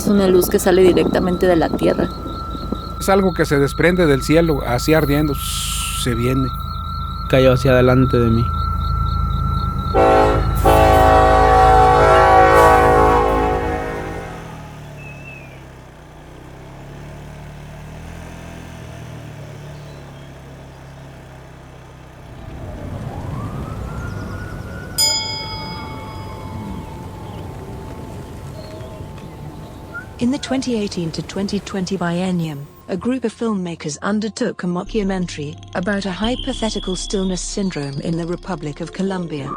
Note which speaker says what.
Speaker 1: Es una luz que sale directamente de la Tierra.
Speaker 2: Es algo que se desprende del cielo, así ardiendo, se viene.
Speaker 3: Cayó hacia adelante de mí.
Speaker 4: In the 2018 to 2020 biennium, a group of filmmakers undertook a mockumentary about a hypothetical stillness syndrome in the Republic of Colombia.